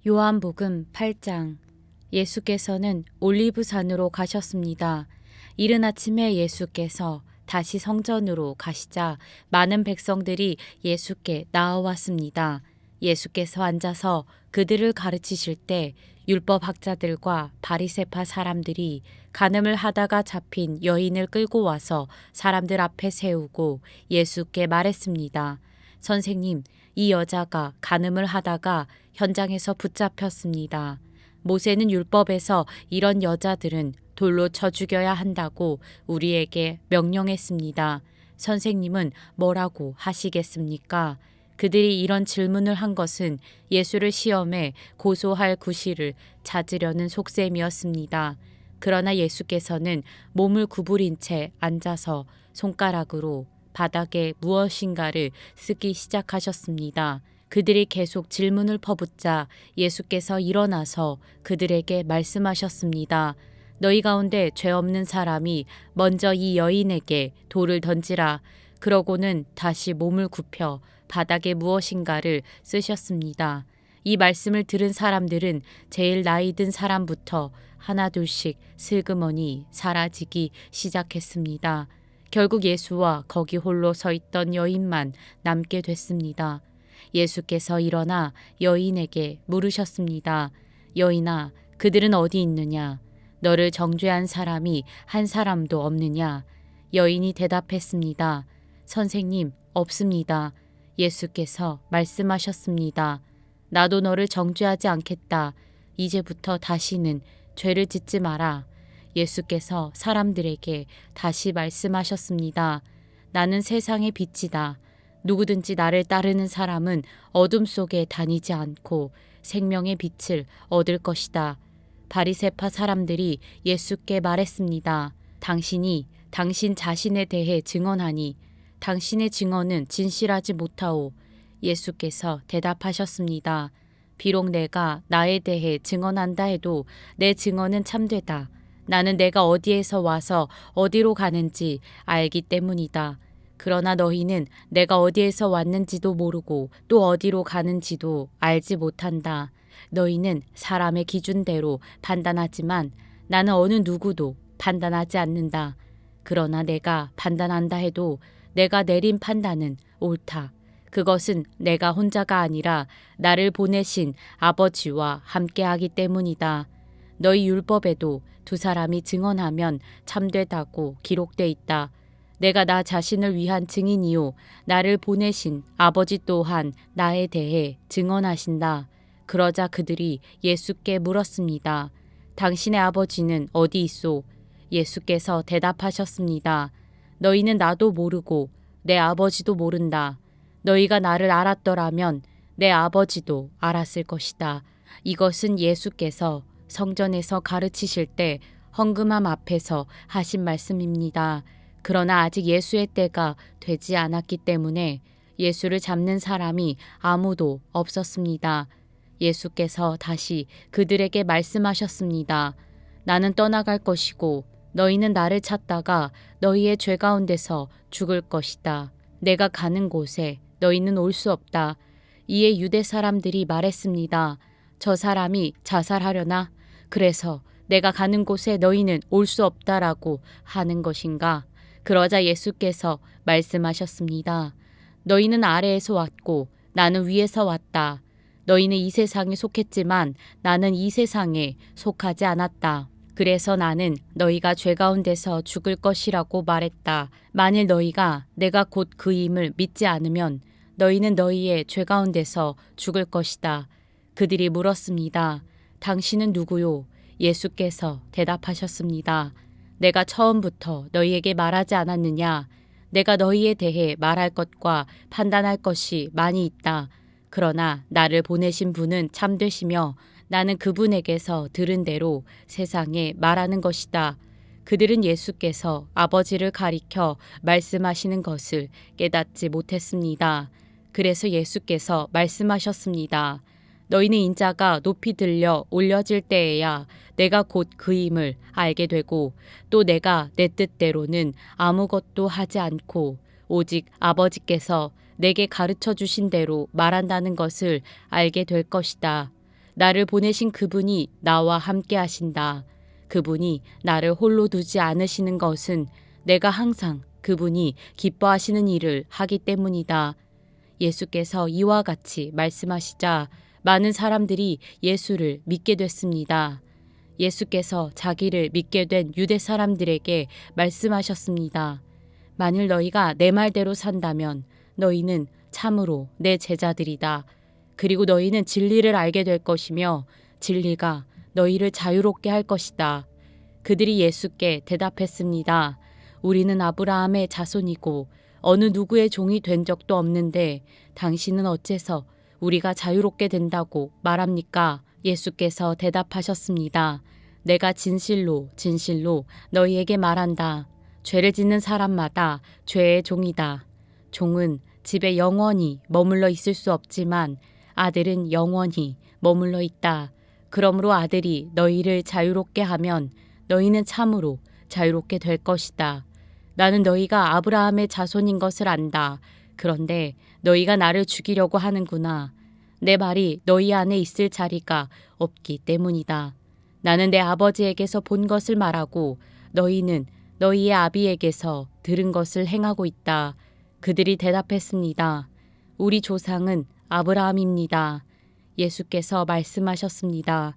요한복음 8장. 예수께서는 올리브산으로 가셨습니다. 이른 아침에 예수께서 다시 성전으로 가시자 많은 백성들이 예수께 나아왔습니다. 예수께서 앉아서 그들을 가르치실 때 율법 학자들과 바리새파 사람들이 간음을 하다가 잡힌 여인을 끌고 와서 사람들 앞에 세우고 예수께 말했습니다. 선생님, 이 여자가 간음을 하다가 현장에서 붙잡혔습니다. 모세는 율법에서 이런 여자들은 돌로 쳐 죽여야 한다고 우리에게 명령했습니다. 선생님은 뭐라고 하시겠습니까? 그들이 이런 질문을 한 것은 예수를 시험해 고소할 구실을 찾으려는 속셈이었습니다. 그러나 예수께서는 몸을 구부린 채 앉아서 손가락으로 바닥에 무엇인가를 쓰기 시작하셨습니다. 그들이 계속 질문을 퍼붓자 예수께서 일어나서 그들에게 말씀하셨습니다. 너희 가운데 죄 없는 사람이 먼저 이 여인에게 돌을 던지라. 그러고는 다시 몸을 굽혀 바닥에 무엇인가를 쓰셨습니다. 이 말씀을 들은 사람들은 제일 나이 든 사람부터 하나둘씩 슬그머니 사라지기 시작했습니다. 결국 예수와 거기 홀로 서 있던 여인만 남게 됐습니다. 예수께서 일어나 여인에게 물으셨습니다. 여인아, 그들은 어디 있느냐? 너를 정죄한 사람이 한 사람도 없느냐? 여인이 대답했습니다. 선생님, 없습니다. 예수께서 말씀하셨습니다. 나도 너를 정죄하지 않겠다. 이제부터 다시는 죄를 짓지 마라. 예수께서 사람들에게 다시 말씀하셨습니다. 나는 세상의 빛이다. 누구든지 나를 따르는 사람은 어둠 속에 다니지 않고 생명의 빛을 얻을 것이다. 바리새파 사람들이 예수께 말했습니다. 당신이 당신 자신에 대해 증언하니 당신의 증언은 진실하지 못하오. 예수께서 대답하셨습니다. 비록 내가 나에 대해 증언한다 해도 내 증언은 참되다. 나는 내가 어디에서 와서 어디로 가는지 알기 때문이다. 그러나 너희는 내가 어디에서 왔는지도 모르고 또 어디로 가는지도 알지 못한다. 너희는 사람의 기준대로 판단하지만 나는 어느 누구도 판단하지 않는다. 그러나 내가 판단한다 해도 내가 내린 판단은 옳다. 그것은 내가 혼자가 아니라 나를 보내신 아버지와 함께하기 때문이다. 너희 율법에도 두 사람이 증언하면 참되다고 기록돼 있다. 내가 나 자신을 위한 증인이요 나를 보내신 아버지 또한 나에 대해 증언하신다. 그러자 그들이 예수께 물었습니다. 당신의 아버지는 어디 있소? 예수께서 대답하셨습니다. 너희는 나도 모르고 내 아버지도 모른다. 너희가 나를 알았더라면 내 아버지도 알았을 것이다. 이것은 예수께서 성전에서 가르치실 때 헌금함 앞에서 하신 말씀입니다. 그러나 아직 예수의 때가 되지 않았기 때문에 예수를 잡는 사람이 아무도 없었습니다. 예수께서 다시 그들에게 말씀하셨습니다. 나는 떠나갈 것이고 너희는 나를 찾다가 너희의 죄 가운데서 죽을 것이다. 내가 가는 곳에 너희는 올 수 없다. 이에 유대 사람들이 말했습니다. 저 사람이 자살하려나? 그래서 내가 가는 곳에 너희는 올 수 없다라고 하는 것인가? 그러자 예수께서 말씀하셨습니다. 너희는 아래에서 왔고 나는 위에서 왔다. 너희는 이 세상에 속했지만 나는 이 세상에 속하지 않았다. 그래서 나는 너희가 죄 가운데서 죽을 것이라고 말했다. 만일 너희가 내가 곧 그임을 믿지 않으면 너희는 너희의 죄 가운데서 죽을 것이다. 그들이 물었습니다. 당신은 누구요? 예수께서 대답하셨습니다. 내가 처음부터 너희에게 말하지 않았느냐? 내가 너희에 대해 말할 것과 판단할 것이 많이 있다. 그러나 나를 보내신 분은 참되시며 나는 그분에게서 들은 대로 세상에 말하는 것이다. 그들은 예수께서 아버지를 가리켜 말씀하시는 것을 깨닫지 못했습니다. 그래서 예수께서 말씀하셨습니다. 너희는 인자가 높이 들려 올려질 때에야 내가 곧 그임을 알게 되고 또 내가 내 뜻대로는 아무것도 하지 않고 오직 아버지께서 내게 가르쳐 주신 대로 말한다는 것을 알게 될 것이다. 나를 보내신 그분이 나와 함께 하신다. 그분이 나를 홀로 두지 않으시는 것은 내가 항상 그분이 기뻐하시는 일을 하기 때문이다. 예수께서 이와 같이 말씀하시자 많은 사람들이 예수를 믿게 됐습니다. 예수께서 자기를 믿게 된 유대 사람들에게 말씀하셨습니다. 만일 너희가 내 말대로 산다면 너희는 참으로 내 제자들이다. 그리고 너희는 진리를 알게 될 것이며 진리가 너희를 자유롭게 할 것이다. 그들이 예수께 대답했습니다. 우리는 아브라함의 자손이고 어느 누구의 종이 된 적도 없는데 당신은 어째서 우리가 자유롭게 된다고 말합니까? 예수께서 대답하셨습니다. 내가 진실로 진실로 너희에게 말한다. 죄를 짓는 사람마다 죄의 종이다. 종은 집에 영원히 머물러 있을 수 없지만 아들은 영원히 머물러 있다. 그러므로 아들이 너희를 자유롭게 하면 너희는 참으로 자유롭게 될 것이다. 나는 너희가 아브라함의 자손인 것을 안다. 그런데 너희가 나를 죽이려고 하는구나. 내 말이 너희 안에 있을 자리가 없기 때문이다. 나는 내 아버지에게서 본 것을 말하고 너희는 너희의 아비에게서 들은 것을 행하고 있다. 그들이 대답했습니다. 우리 조상은 아브라함입니다. 예수께서 말씀하셨습니다.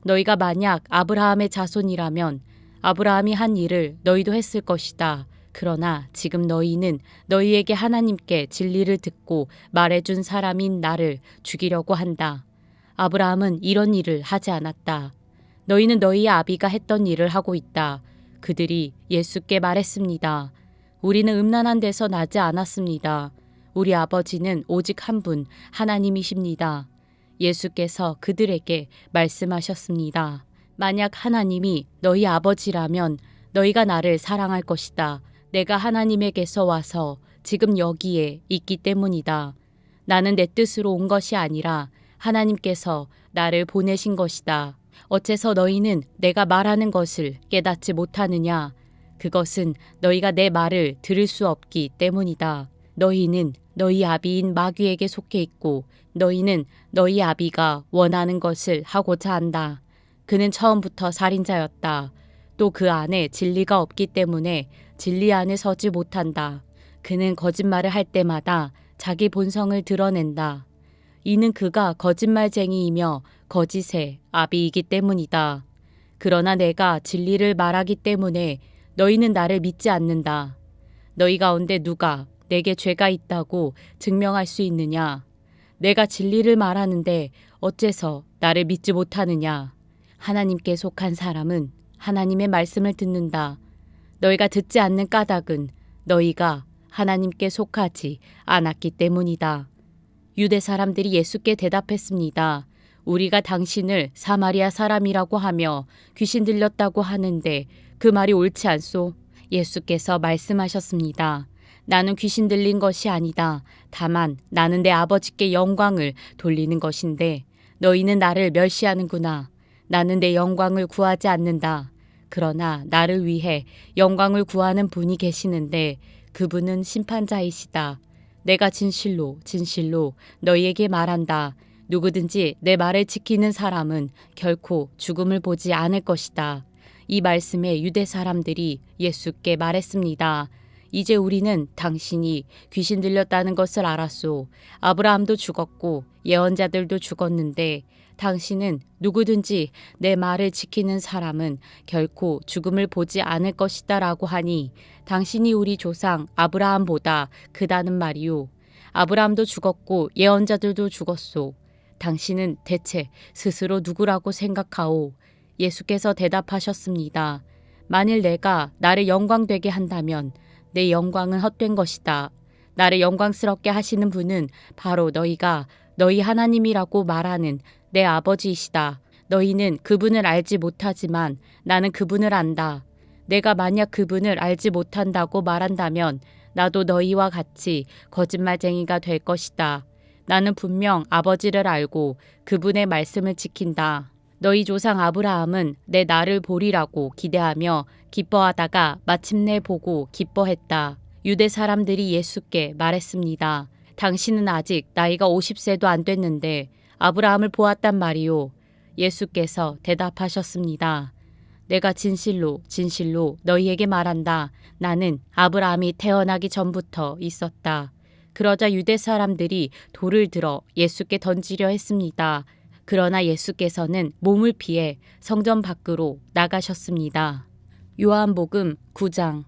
너희가 만약 아브라함의 자손이라면 아브라함이 한 일을 너희도 했을 것이다. 그러나 지금 너희는 너희에게 하나님께 진리를 듣고 말해준 사람인 나를 죽이려고 한다. 아브라함은 이런 일을 하지 않았다. 너희는 너희의 아비가 했던 일을 하고 있다. 그들이 예수께 말했습니다. 우리는 음란한 데서 나지 않았습니다. 우리 아버지는 오직 한 분 하나님이십니다. 예수께서 그들에게 말씀하셨습니다. 만약 하나님이 너희 아버지라면 너희가 나를 사랑할 것이다. 내가 하나님에게서 와서 지금 여기에 있기 때문이다. 나는 내 뜻으로 온 것이 아니라 하나님께서 나를 보내신 것이다. 어째서 너희는 내가 말하는 것을 깨닫지 못하느냐? 그것은 너희가 내 말을 들을 수 없기 때문이다. 너희는 너희 아비인 마귀에게 속해 있고 너희는 너희 아비가 원하는 것을 하고자 한다. 그는 처음부터 살인자였다. 또 그 안에 진리가 없기 때문에 진리 안에 서지 못한다. 그는 거짓말을 할 때마다 자기 본성을 드러낸다. 이는 그가 거짓말쟁이이며 거짓의 아비이기 때문이다. 그러나 내가 진리를 말하기 때문에 너희는 나를 믿지 않는다. 너희 가운데 누가 내게 죄가 있다고 증명할 수 있느냐? 내가 진리를 말하는데 어째서 나를 믿지 못하느냐? 하나님께 속한 사람은 하나님의 말씀을 듣는다. 너희가 듣지 않는 까닭은 너희가 하나님께 속하지 않았기 때문이다. 유대 사람들이 예수께 대답했습니다. 우리가 당신을 사마리아 사람이라고 하며 귀신 들렸다고 하는데 그 말이 옳지 않소? 예수께서 말씀하셨습니다. 나는 귀신 들린 것이 아니다. 다만 나는 내 아버지께 영광을 돌리는 것인데 너희는 나를 멸시하는구나. 나는 내 영광을 구하지 않는다. 그러나 나를 위해 영광을 구하는 분이 계시는데 그분은 심판자이시다. 내가 진실로 진실로 너희에게 말한다. 누구든지 내 말을 지키는 사람은 결코 죽음을 보지 않을 것이다. 이 말씀에 유대 사람들이 예수께 말했습니다. 이제 우리는 당신이 귀신 들렸다는 것을 알았소. 아브라함도 죽었고 예언자들도 죽었는데 당신은 누구든지 내 말을 지키는 사람은 결코 죽음을 보지 않을 것이다 라고 하니 당신이 우리 조상 아브라함보다 크다는 말이요. 아브라함도 죽었고 예언자들도 죽었소. 당신은 대체 스스로 누구라고 생각하오? 예수께서 대답하셨습니다. 만일 내가 나를 영광되게 한다면 내 영광은 헛된 것이다. 나를 영광스럽게 하시는 분은 바로 너희가 너희 하나님이라고 말하는 내 아버지이시다. 너희는 그분을 알지 못하지만 나는 그분을 안다. 내가 만약 그분을 알지 못한다고 말한다면 나도 너희와 같이 거짓말쟁이가 될 것이다. 나는 분명 아버지를 알고 그분의 말씀을 지킨다. 너희 조상 아브라함은 내 날을 보리라고 기대하며 기뻐하다가 마침내 보고 기뻐했다. 유대 사람들이 예수께 말했습니다. 당신은 아직 나이가 50세도 안 됐는데 아브라함을 보았단 말이요. 예수께서 대답하셨습니다. 내가 진실로 진실로 너희에게 말한다. 나는 아브라함이 태어나기 전부터 있었다. 그러자 유대 사람들이 돌을 들어 예수께 던지려 했습니다. 그러나 예수께서는 몸을 피해 성전 밖으로 나가셨습니다. 요한복음 9장.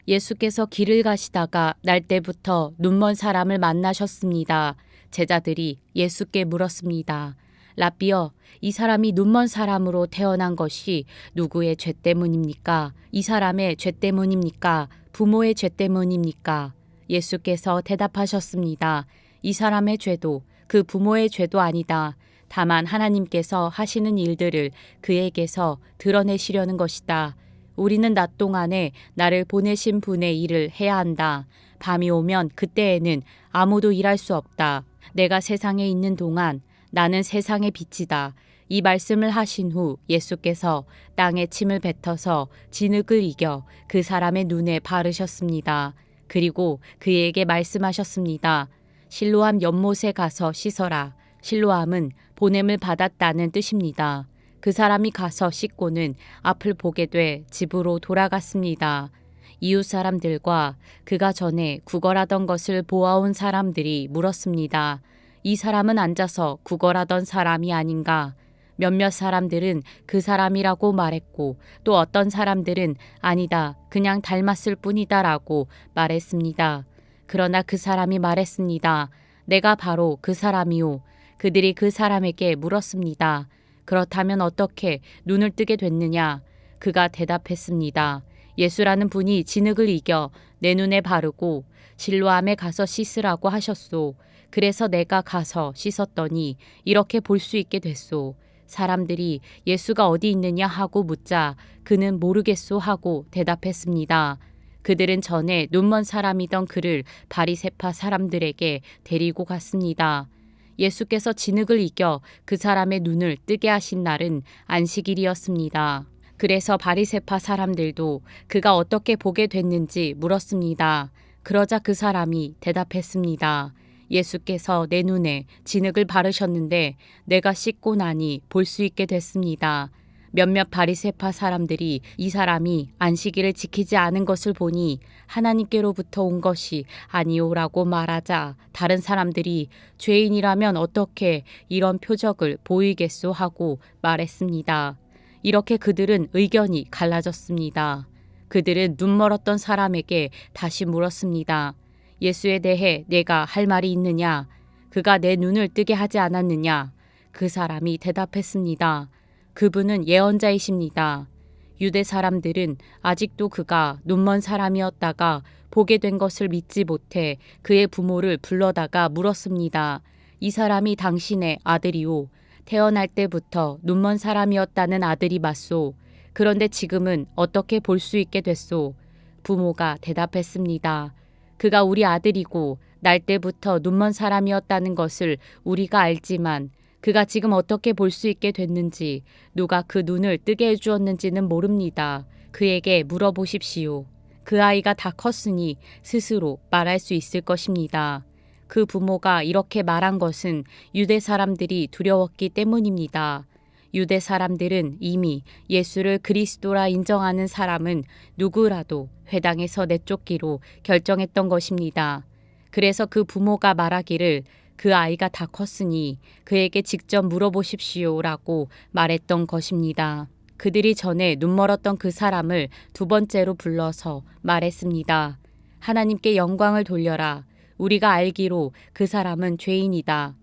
예수께서 길을 가시다가 날 때부터 눈먼 사람을 만나셨습니다. 제자들이 예수께 물었습니다. 라비어, 이 사람이 눈먼 사람으로 태어난 것이 누구의 죄 때문입니까? 이 사람의 죄 때문입니까? 부모의 죄 때문입니까? 예수께서 대답하셨습니다. 이 사람의 죄도 그 부모의 죄도 아니다. 다만 하나님께서 하시는 일들을 그에게서 드러내시려는 것이다. 우리는 낮 동안에 나를 보내신 분의 일을 해야 한다. 밤이 오면 그때에는 아무도 일할 수 없다. 내가 세상에 있는 동안 나는 세상의 빛이다. 이 말씀을 하신 후 예수께서 땅에 침을 뱉어서 진흙을 이겨 그 사람의 눈에 바르셨습니다. 그리고 그에게 말씀하셨습니다. 실로암 연못에 가서 씻어라. 실로암은 보냄을 받았다는 뜻입니다. 그 사람이 가서 씻고는 앞을 보게 돼 집으로 돌아갔습니다. 이웃 사람들과 그가 전에 구걸하던 것을 보아온 사람들이 물었습니다. 이 사람은 앉아서 구걸하던 사람이 아닌가? 몇몇 사람들은 그 사람이라고 말했고 또 어떤 사람들은 아니다, 그냥 닮았을 뿐이다라고 말했습니다. 그러나 그 사람이 말했습니다. 내가 바로 그 사람이요. 그들이 그 사람에게 물었습니다. 그렇다면 어떻게 눈을 뜨게 됐느냐? 그가 대답했습니다. 예수라는 분이 진흙을 이겨 내 눈에 바르고 실로암에 가서 씻으라고 하셨소. 그래서 내가 가서 씻었더니 이렇게 볼 수 있게 됐소. 사람들이 예수가 어디 있느냐 하고 묻자 그는 모르겠소 하고 대답했습니다. 그들은 전에 눈먼 사람이던 그를 바리새파 사람들에게 데리고 갔습니다. 예수께서 진흙을 이겨 그 사람의 눈을 뜨게 하신 날은 안식일이었습니다. 그래서 바리새파 사람들도 그가 어떻게 보게 됐는지 물었습니다. 그러자 그 사람이 대답했습니다. 예수께서 내 눈에 진흙을 바르셨는데 내가 씻고 나니 볼 수 있게 됐습니다. 몇몇 바리새파 사람들이 이 사람이 안식일을 지키지 않은 것을 보니 하나님께로부터 온 것이 아니오라고 말하자 다른 사람들이 죄인이라면 어떻게 이런 표적을 보이겠소 하고 말했습니다. 이렇게 그들은 의견이 갈라졌습니다. 그들은 눈멀었던 사람에게 다시 물었습니다. 예수에 대해 내가 할 말이 있느냐? 그가 내 눈을 뜨게 하지 않았느냐? 그 사람이 대답했습니다. 그분은 예언자이십니다. 유대 사람들은 아직도 그가 눈먼 사람이었다가 보게 된 것을 믿지 못해 그의 부모를 불러다가 물었습니다. 이 사람이 당신의 아들이오. 태어날 때부터 눈먼 사람이었다는 아들이 맞소. 그런데 지금은 어떻게 볼 수 있게 됐소? 부모가 대답했습니다. 그가 우리 아들이고 날 때부터 눈먼 사람이었다는 것을 우리가 알지만 그가 지금 어떻게 볼 수 있게 됐는지 누가 그 눈을 뜨게 해주었는지는 모릅니다. 그에게 물어보십시오. 그 아이가 다 컸으니 스스로 말할 수 있을 것입니다. 그 부모가 이렇게 말한 것은 유대 사람들이 두려웠기 때문입니다. 유대 사람들은 이미 예수를 그리스도라 인정하는 사람은 누구라도 회당에서 내쫓기로 결정했던 것입니다. 그래서 그 부모가 말하기를 그 아이가 다 컸으니 그에게 직접 물어보십시오라고 말했던 것입니다. 그들이 전에 눈멀었던 그 사람을 두 번째로 불러서 말했습니다. 하나님께 영광을 돌려라. 우리가 알기로 그 사람은 죄인이다.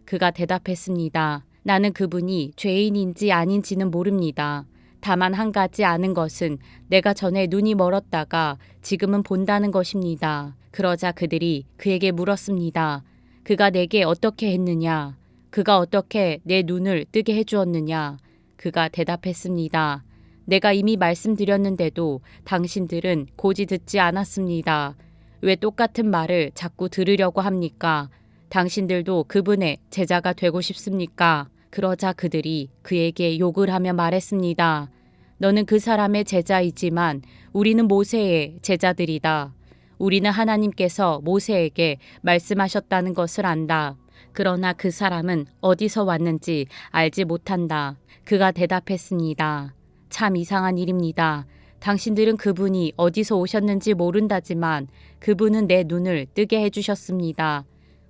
그가 대답했습니다. 나는 그분이 죄인인지 아닌지는 모릅니다. 다만 한 가지 아는 것은 내가 전에 눈이 멀었다가 지금은 본다는 것입니다. 그러자 그들이 그에게 물었습니다. 그가 내게 어떻게 했느냐? 그가 어떻게 내 눈을 뜨게 해주었느냐? 그가 대답했습니다. 내가 이미 말씀드렸는데도 당신들은 고지 듣지 않았습니다. 왜 똑같은 말을 자꾸 들으려고 합니까? 당신들도 그분의 제자가 되고 싶습니까? 그러자 그들이 그에게 욕을 하며 말했습니다. 너는 그 사람의 제자이지만 우리는 모세의 제자들이다. 우리는 하나님께서 모세에게 말씀하셨다는 것을 안다. 그러나 그 사람은 어디서 왔는지 알지 못한다. 그가 대답했습니다. 참 이상한 일입니다. 당신들은 그분이 어디서 오셨는지 모른다지만 그분은 내 눈을 뜨게 해주셨습니다.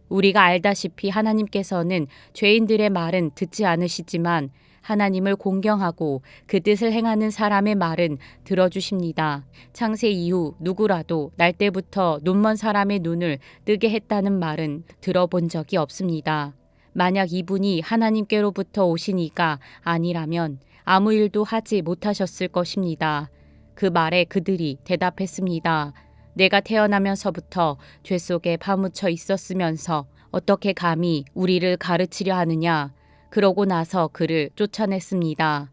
우리가 알다시피 하나님께서는 죄인들의 말은 듣지 않으시지만 하나님을 공경하고 그 뜻을 행하는 사람의 말은 들어주십니다. 창세 이후 누구라도 날 때부터 눈먼 사람의 눈을 뜨게 했다는 말은 들어본 적이 없습니다. 만약 이분이 하나님께로부터 오신 이가 아니라면 아무 일도 하지 못하셨을 것입니다. 그 말에 그들이 대답했습니다. 내가 태어나면서부터 죄 속에 파묻혀 있었으면서 어떻게 감히 우리를 가르치려 하느냐. 그러고 나서 그를 쫓아냈습니다.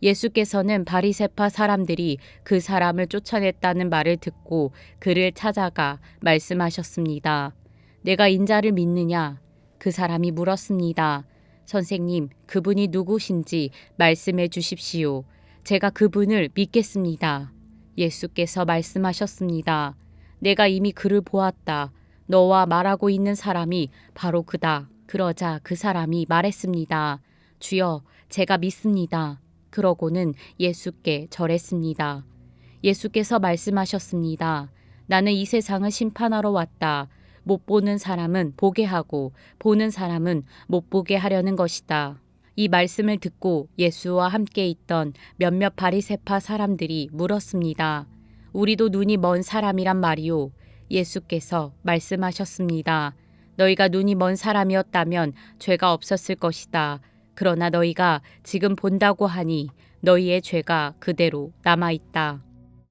예수께서는 바리새파 사람들이 그 사람을 쫓아냈다는 말을 듣고 그를 찾아가 말씀하셨습니다. 내가 인자를 믿느냐? 그 사람이 물었습니다. 선생님, 그분이 누구신지 말씀해 주십시오. 제가 그분을 믿겠습니다. 예수께서 말씀하셨습니다. 내가 이미 그를 보았다. 너와 말하고 있는 사람이 바로 그다. 그러자 그 사람이 말했습니다. 주여, 제가 믿습니다. 그러고는 예수께 절했습니다. 예수께서 말씀하셨습니다. 나는 이 세상을 심판하러 왔다. 못 보는 사람은 보게 하고 보는 사람은 못 보게 하려는 것이다. 이 말씀을 듣고 예수와 함께 있던 몇몇 바리새파 사람들이 물었습니다. 우리도 눈이 먼 사람이란 말이오. 예수께서 말씀하셨습니다. 너희가 눈이 먼 사람이었다면 죄가 없었을 것이다. 그러나 너희가 지금 본다고 하니 너희의 죄가 그대로 남아있다.